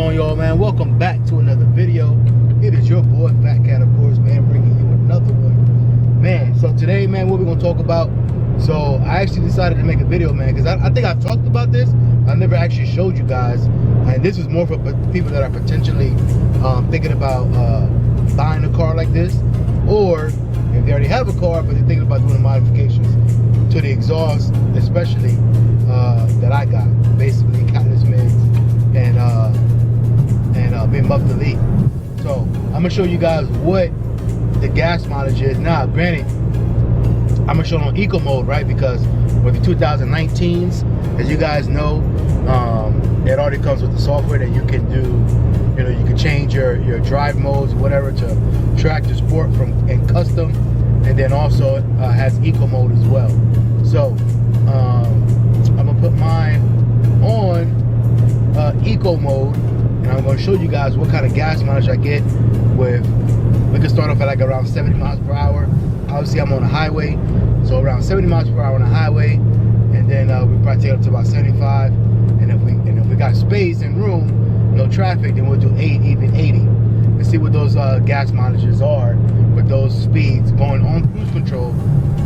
on, y'all, man? Welcome back to another video. It is your boy FatKat, of course, man, bringing you another one, man. So today, man, what we're gonna talk about. So I actually decided to make a video, man, because I think I've talked about this. I never actually showed you guys, and this is more for people that are potentially thinking about buying a car like this, or if they already have a car but they're thinking about doing the modifications to the exhaust, especially that I got, basically catalyst mids and mid-muffler leak. So I'm gonna show you guys what the gas mileage is. Now, granted, I'm gonna show it on eco mode, right? Because with the 2019s, as you guys know, it already comes with the software that you can do. You know, you can change your drive modes, whatever, to track the sport and custom, and then also has eco mode as well. So I'm gonna put mine on eco mode, and I'm gonna show you guys what kind of gas mileage I get with. We can start off at like around 70 miles per hour. Obviously, I'm on a highway, so around 70 miles per hour on a highway, and then we probably take it up to about 75. And if we got space and room, no traffic, then we'll do even 80, and see what those gas mileages are with those speeds going on cruise control.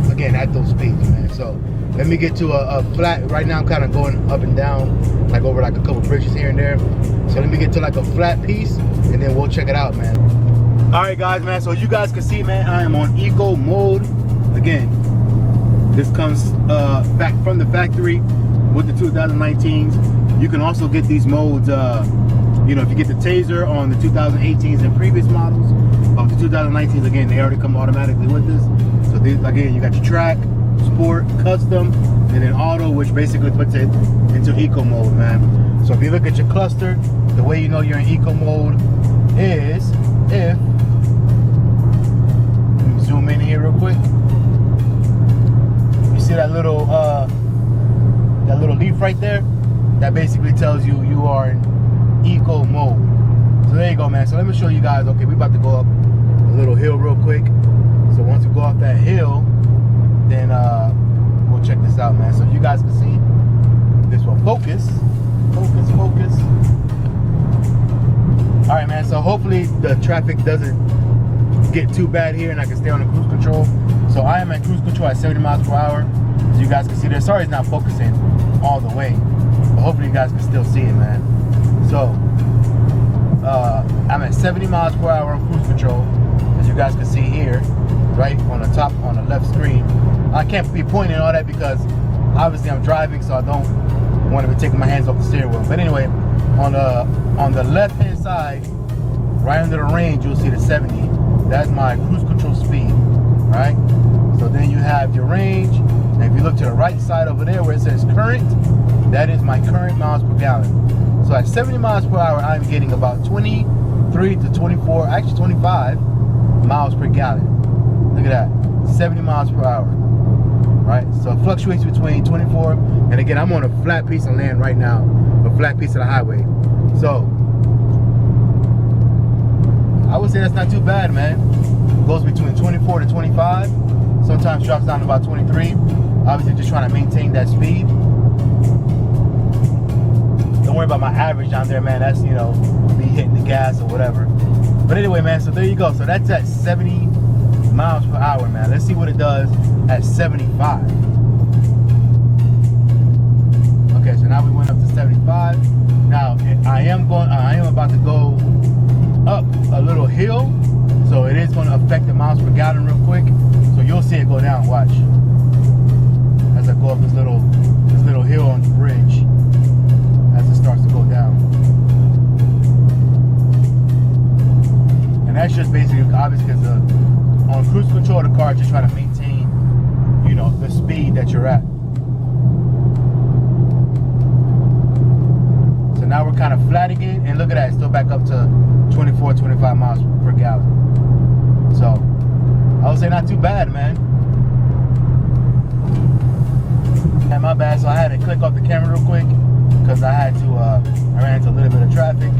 Again, at those speeds, man. So let me get to a flat. Right now, I'm kind of going up and down, like over like a couple bridges here and there. So let me get to like a flat piece, and then we'll check it out, man. All right, guys, man, so you guys can see, man, I am on eco mode. Again, this comes back from the factory with the 2019s. You can also get these modes, you know, if you get the taser on the 2018s and previous models of the 2019s, again, they already come automatically with this. So these, again, you got your track, sport, custom, and then auto, which basically puts it into eco mode, man. So if you look at your cluster, the way you know you're in eco mode is if, zoom in here real quick. You see that little leaf right there? That basically tells you you are in eco mode. So there you go, man. So let me show you guys. Okay, we about to go up a little hill real quick. So once we go off that hill, then we'll check this out, man. So you guys can see this will focus. All right, man. So hopefully the traffic doesn't get too bad here and I can stay on the cruise control. So I am at cruise control at 70 miles per hour. As you guys can see there. Sorry it's not focusing all the way, but hopefully you guys can still see it, man. So I'm at 70 miles per hour on cruise control, as you guys can see here, right on the top, on the left screen. I can't be pointing all that because obviously I'm driving, so I don't want to be taking my hands off the steering wheel. But anyway, on the left hand side, right under the range, you'll see the 70. That's my cruise control speed, right? So then you have your range, and if you look to the right side over there where it says current, that is my current miles per gallon. So at 70 miles per hour, I'm getting about 23 to 24, actually 25 miles per gallon. Look at that, 70 miles per hour, right? So it fluctuates between 24, and again, I'm on a flat piece of land right now, a flat piece of the highway. So I would say that's not too bad, man. It goes between 24 to 25. Sometimes drops down to about 23. Obviously, just trying to maintain that speed. Don't worry about my average down there, man. That's, you know, me hitting the gas or whatever. But anyway, man, so there you go. So that's at 70 miles per hour, man. Let's see what it does at 75. Okay, so now we went up to 75. Now I am about to go up a little hill, so it is going to affect the miles per gallon real quick. So you'll see it go down. Watch as I go up this little hill on the bridge as it starts to go down. And that's just basically obvious because on cruise control, the car just trying to maintain, you know, the speed that you're at. So now we're kind of flatting it, and look at that, it's still back up to 24, 25 miles per gallon. So I would say not too bad, man. And my bad, so I had to click off the camera real quick because I had to, I ran into a little bit of traffic.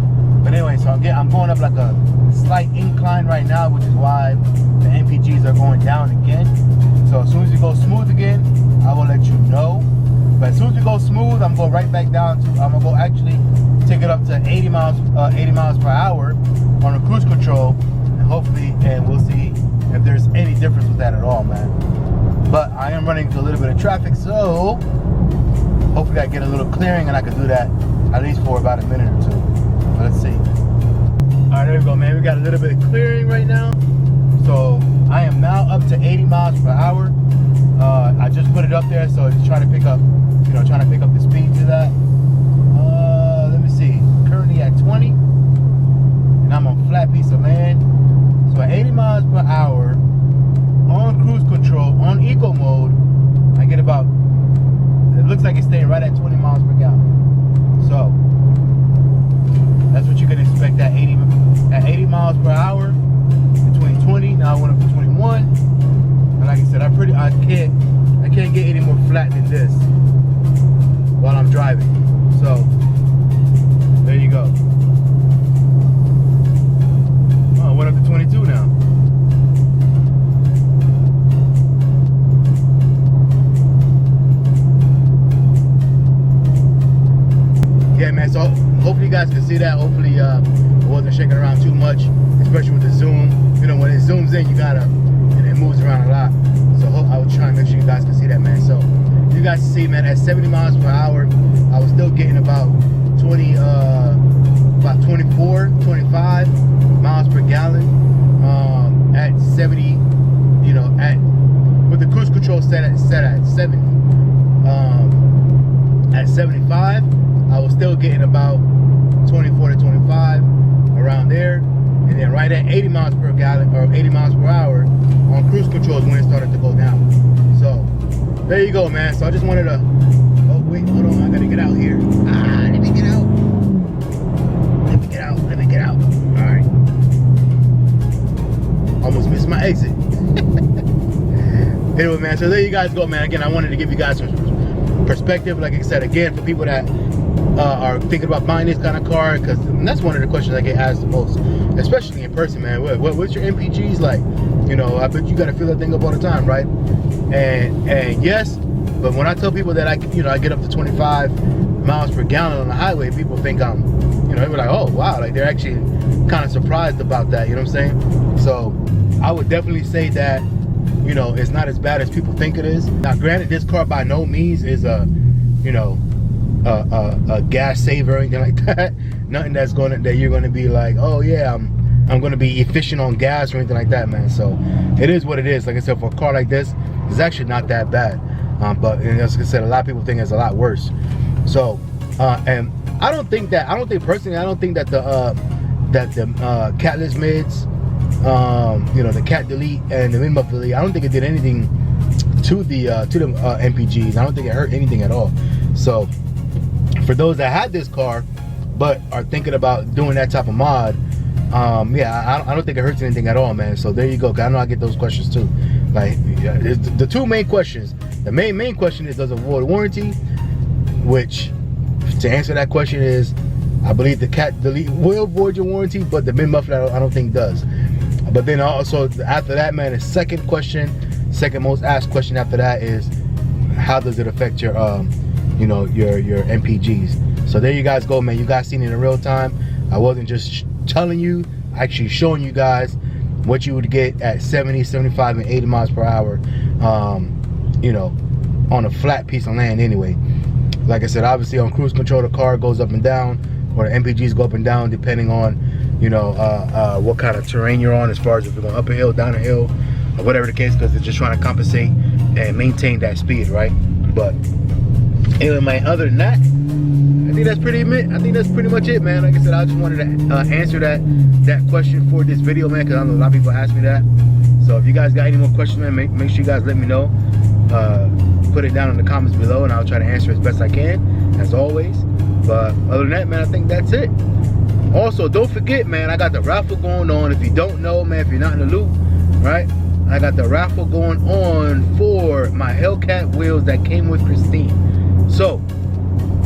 But anyway, so I'm going up like a slight incline right now, which is why the MPGs are going down again. So as soon as you go smooth again, I will let you know. But as soon as we go smooth, I'm going right back down to, I'm gonna go actually take it up to 80 miles per hour on the cruise control, and hopefully, and we'll see if there's any difference with that at all, man. But I am running into a little bit of traffic, so hopefully I get a little clearing and I can do that at least for about a minute or two. But let's see. All right, there we go, man. We got a little bit of clearing right now. So I am now up to 80 miles per hour. I just put it up there, so it's trying to pick up, trying to pick up the speed to that. Let me see. Currently at 20, and I'm on a flat piece of land. So at 80 miles per hour on cruise control, on eco mode, I get about, it looks like it's staying right at 20 miles per gallon. So that's what you can expect at 80 miles per hour, between 20. Now I went up to 21. And like I said, I can't get any more flat than this while I'm driving. So there you go. Oh, I went up to 22 now. Yeah, man, so hopefully you guys can see that. Hopefully I wasn't shaking around too much, especially with the zoom. When it zooms in, and it moves around a lot. So I was trying to make sure you guys can see that, man. So you guys see, man, at 70 miles per hour, I was still getting about 24, 25 miles per gallon. At 70, with the cruise control set at 70. At 75, I was still getting about 24 to 25, around there. And then right at 80 miles per gallon, or 80 miles per hour on cruise control is when it started to go down. So there you go, man. So I just wanted to, oh wait, hold on, I gotta get out here. Let me get out. Let me get out. All right. Almost missed my exit. Anyway, man, so there you guys go, man. Again, I wanted to give you guys some perspective. Like I said, again, for people that are thinking about buying this kind of car, because that's one of the questions I get asked the most, especially in person, man. What's your MPGs like? I bet you got to fill that thing up all the time, right? And yes, but when I tell people that I get up to 25 miles per gallon on the highway, people think I'm, they're like, oh wow, like they're actually kind of surprised about that. You know what I'm saying? So I would definitely say that, it's not as bad as people think it is. Now, granted, this car by no means is a gas saver or anything like that. Nothing that you're gonna be like, oh yeah, I'm gonna be efficient on gas or anything like that, man. So it is what it is. Like I said, for a car like this, it's actually not that bad. But as I said, a lot of people think it's a lot worse. So and I don't think that the catless mids, the cat delete and the mid-muff delete, I don't think it did anything to the MPGs. I don't think it hurt anything at all. So for those that had this car but are thinking about doing that type of mod, yeah, I don't think it hurts anything at all, man. So there you go. 'Cause I know I get those questions too. Like, the two main questions. The main question is, does it void warranty? Which, to answer that question, is I believe the cat delete will void your warranty, but the mid-muff I don't think does. But then also after that, man, the second most asked question after that is, how does it affect your your MPGs? So there you guys go, man. You guys seen it in real time. I wasn't just telling you, actually showing you guys what you would get at 70, 75, and 80 miles per hour, on a flat piece of land anyway. Like I said, obviously on cruise control, the car goes up and down, or the MPGs go up and down depending on, what kind of terrain you're on, as far as if you're going up a hill, down a hill, or whatever the case, because they're just trying to compensate and maintain that speed, right? But anyway, man, other than that, I think that's pretty much it, man. Like I said, I just wanted to answer that question for this video, man, because I know a lot of people ask me that. So if you guys got any more questions, man, make sure you guys let me know. Put it down in the comments below, and I'll try to answer as best I can, as always. But other than that, man, I think that's it. Also, don't forget, man, I got the raffle going on. If you don't know, man, if you're not in the loop, right, I got the raffle going on for my Hellcat wheels that came with Christine. So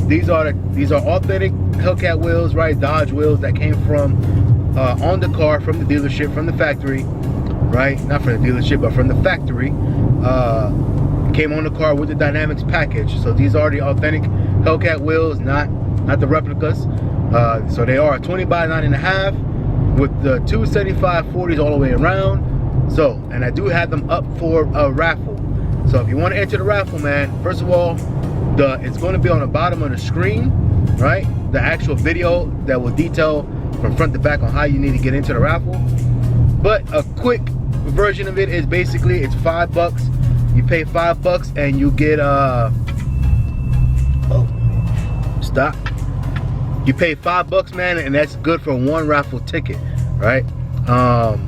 these are authentic Hellcat wheels, right? Dodge wheels that came from on the car, from the dealership, from the factory, right? Not from the dealership, but from the factory. came on the car with the Dynamics package. So these are the authentic Hellcat wheels, not the replicas. So they are 20 by 9.5 with the 275/40s all the way around. So, and I do have them up for a raffle. So if you want to enter the raffle, man, first of all, it's going to be on the bottom of the screen, right? The actual video that will detail from front to back on how you need to get into the raffle. But a quick version of it is basically it's $5. You pay $5 and you get you pay $5, man, and that's good for one raffle ticket, right? But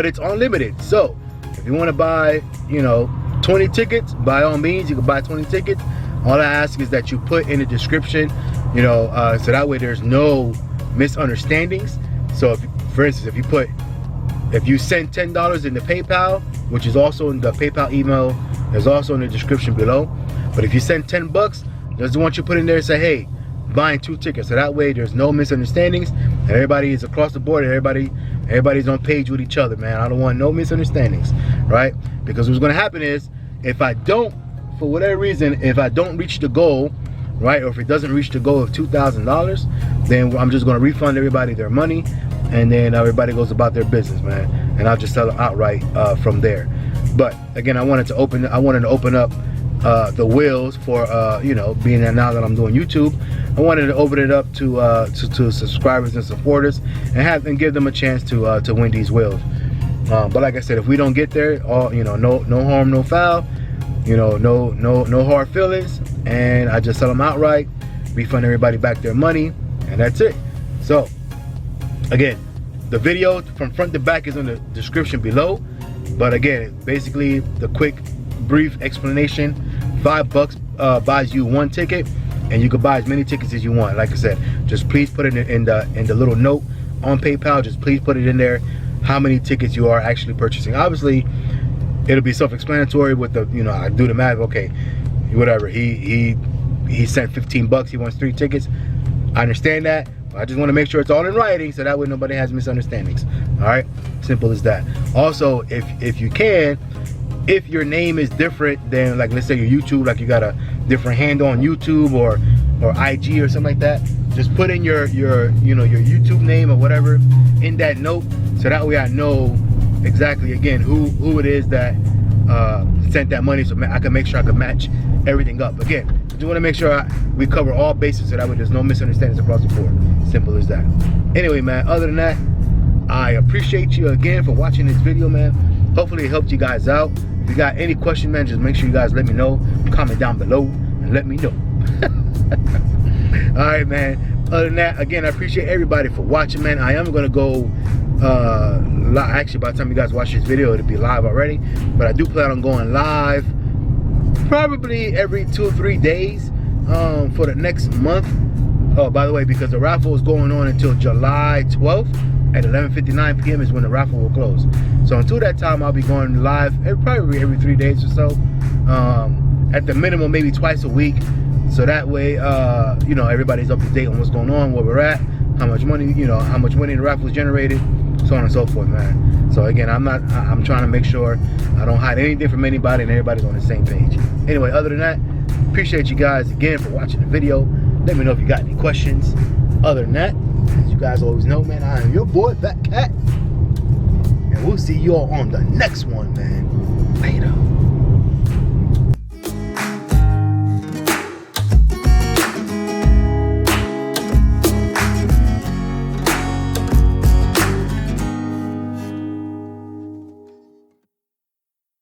it's unlimited. So if you want to buy, you know, 20 tickets, by all means, you can buy 20 tickets. All I ask is that you put in the description, you know, so that way there's no misunderstandings. So if, for instance, if you send $10 into PayPal, which is also in the PayPal email, there's also in the description below. But if you send $10, just want you to put in there and say, hey, buying 2 tickets. So that way there's no misunderstandings and everybody is across the board. Everybody's on page with each other, man. I don't want no misunderstandings, right? Because what's going to happen is if I don't, for whatever reason, if I don't reach the goal, right, or if it doesn't reach the goal of $2,000, then I'm just going to refund everybody their money, and then everybody goes about their business, man. And I'll just sell them outright from there. But again, I wanted to open up the wheels for you know, being that now that I'm doing YouTube, I wanted to open it up to subscribers and supporters and give them a chance to win these wheels. But like I said, if we don't get there, you know, no harm, no foul, you know, no hard feelings, and I just sell them outright, refund everybody back their money, and that's it. So again, the video from front to back is in the description below. But again, basically the quick brief explanation: $5 buys you 1 ticket, and you can buy as many tickets as you want. Like I said, just please put it in the little note on PayPal. Just please put it in there how many tickets you are actually purchasing. Obviously, it'll be self-explanatory with the, you know, I do the math. Okay, whatever. He sent $15. He wants 3 tickets. I understand that. I just want to make sure it's all in writing, so that way nobody has misunderstandings. All right, simple as that. Also, if you can, if your name is different than, like, let's say your YouTube, like you got a different handle on YouTube or IG or something like that, just put in your you know, your YouTube name or whatever in that note, so that way I know exactly, again, who it is that sent that money, so I can make sure I can match everything up. Again, I just want to make sure we cover all bases, so that way there's no misunderstandings across the board. Simple as that. Anyway, man, other than that, I appreciate you again for watching this video, man. Hopefully it helped you guys out. If you got any question, man, just make sure you guys let me know. Comment down below and let me know. All right, man. Other than that, again, I appreciate everybody for watching, man. I am going to go actually, by the time you guys watch this video, it'll be live already. But I do plan on going live probably every 2 or 3 days for the next month. Oh, by the way, because the raffle is going on until July 12th at 11:59 p.m. is when the raffle will close. So until that time, I'll be going live probably every 3 days or so. At the minimum, maybe twice a week. So that way, you know, everybody's up to date on what's going on, where we're at, how much money, you know, how much money the raffle is generated, so on and so forth, man. So again, I'm trying to make sure I don't hide anything from anybody and everybody's on the same page. Anyway, other than that, appreciate you guys again for watching the video. Let me know if you got any questions. Other than that, as you guys always know, man, I am your boy, FatKat. And we'll see you all on the next one, man. Later.